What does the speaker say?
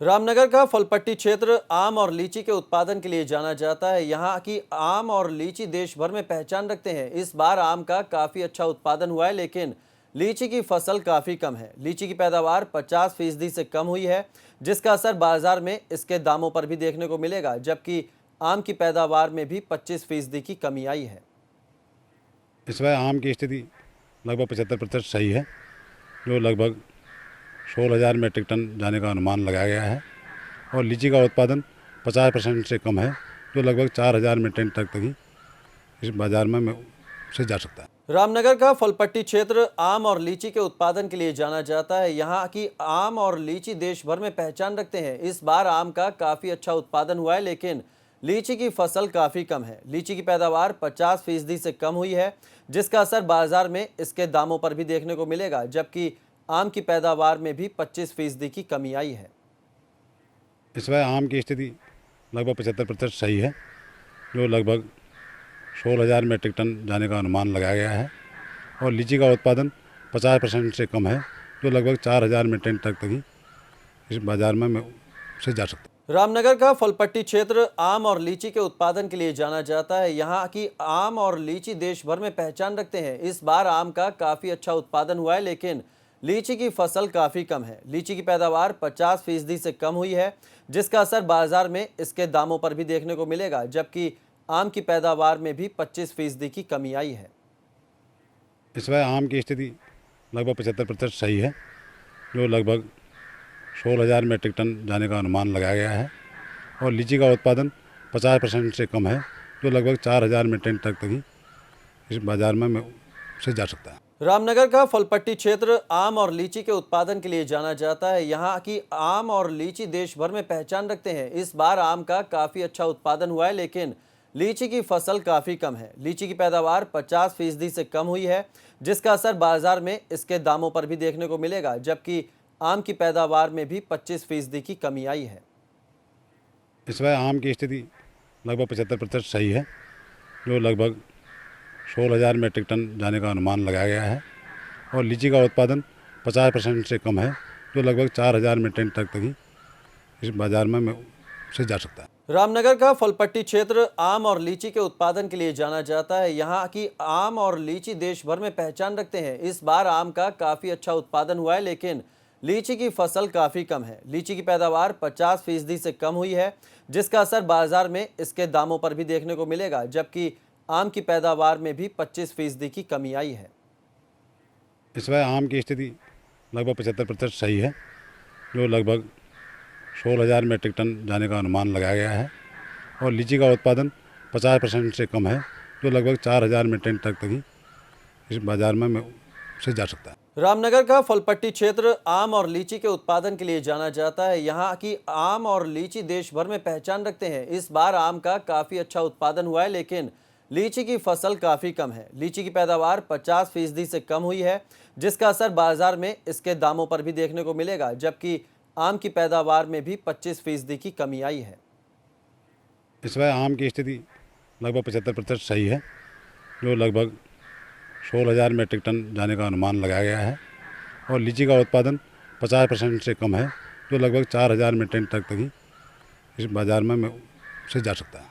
रामनगर का फलपट्टी क्षेत्र आम और लीची के उत्पादन के लिए जाना जाता है। यहाँ की आम और लीची देश भर में पहचान रखते हैं। इस बार आम का काफी अच्छा उत्पादन हुआ है, लेकिन लीची की फसल काफी कम है। लीची की पैदावार 50% से कम हुई है, जिसका असर बाजार में इसके दामों पर भी देखने को मिलेगा, जबकि आम की पैदावार में भी 25% की कमी आई है। इस बार आम की स्थिति लगभग 75% सही है, जो लगभग 16,000 मीट्रिक टन जाने का अनुमान लगाया गया है। और लीची का उत्पादन 50% से कम है, जो लगभग 4,000 मीट्रिक टन तक ही इस बाजार में से जा सकता है। रामनगर का फलपट्टी क्षेत्र आम और लीची के उत्पादन के लिए जाना जाता है। यहाँ की आम और लीची देश भर में पहचान रखते हैं। इस बार आम का काफी अच्छा उत्पादन हुआ है, लेकिन लीची की फसल काफी कम है। लीची की पैदावार 50% से कम हुई है, जिसका असर बाजार में इसके दामों पर भी देखने को मिलेगा, जबकि आम की पैदावार में भी 25% की कमी आई है। इस बार आम की स्थिति लगभग 75% सही है, जो लगभग 16,000 मीट्रिक टन जाने का अनुमान लगाया गया है। और लीची का उत्पादन 50% से कम है, जो लगभग 4,000 मीट्रिक टन तक ही इस बाजार में से जा सकता है। रामनगर का फलपट्टी क्षेत्र आम और लीची के उत्पादन के लिए जाना जाता है। यहाँ की आम और लीची देश भर में पहचान रखते हैं। इस बार आम का काफी अच्छा उत्पादन हुआ है, लेकिन लीची की फसल काफी कम है। लीची की पैदावार 50% से कम हुई है, जिसका असर बाजार में इसके दामों पर भी देखने को मिलेगा, जबकि आम की पैदावार में भी 25% की कमी आई है। इस बार आम की स्थिति लगभग 75% सही है, जो लगभग 16,000 मीट्रिक टन जाने का अनुमान लगाया गया है। और लीची का उत्पादन 50% से कम है, जो लगभग 4,000 मीट्रिक टन तक ही इस बाजार में से जा सकता है। रामनगर का फलपट्टी क्षेत्र आम और लीची के उत्पादन के लिए जाना जाता है। यहाँ की आम और लीची देश भर में पहचान रखते हैं। इस बार आम का काफी अच्छा उत्पादन हुआ है, लेकिन लीची की फसल काफी कम है। लीची की पैदावार 50% से कम हुई है, जिसका असर बाजार में इसके दामों पर भी देखने को मिलेगा, जबकि आम की पैदावार में भी 25% की कमी आई है। इस बार आम की स्थिति लगभग 75% सही है, जो लगभग 16,000 मीट्रिक टन जाने का अनुमान लगाया गया है। और लीची का उत्पादन 50% से कम है, जो लगभग 4,000 मीट्रिक टन तक ही इस बाजार में से जा सकता है। रामनगर का फलपट्टी क्षेत्र आम और लीची के उत्पादन के लिए जाना जाता है। यहाँ की आम और लीची देश भर में पहचान रखते हैं। इस बार आम का काफी अच्छा उत्पादन हुआ है, लेकिन लीची की फसल काफी कम है। लीची की पैदावार 50% से कम हुई है, जिसका असर बाजार में इसके दामों पर भी देखने को मिलेगा, जबकि आम की पैदावार में भी 25% की कमी आई है। इस बार आम की स्थिति लगभग 75% सही है, जो लगभग 16,000 मीट्रिक टन जाने का अनुमान लगाया गया है। और लीची का उत्पादन 50% से कम है, जो लगभग 4,000 मीट्रिक टन तक ही इस बाजार में से जा सकता है। रामनगर का फलपट्टी क्षेत्र आम और लीची के उत्पादन के लिए जाना जाता है। यहाँ की आम और लीची देश भर में पहचान रखते हैं। इस बार आम का काफी अच्छा उत्पादन हुआ है, लेकिन लीची की फसल काफी कम है। लीची की पैदावार 50% से कम हुई है, जिसका असर बाजार में इसके दामों पर भी देखने को मिलेगा, जबकि आम की पैदावार में भी 25% की कमी आई है। इस बार आम की स्थिति लगभग 75% सही है, जो लगभग 16,000 मीट्रिक टन जाने का अनुमान लगाया गया है। और लीची का उत्पादन 50% से कम है, जो लगभग 4,000 मीट्रिक टन तक ही इस बाजार में से जा सकता है।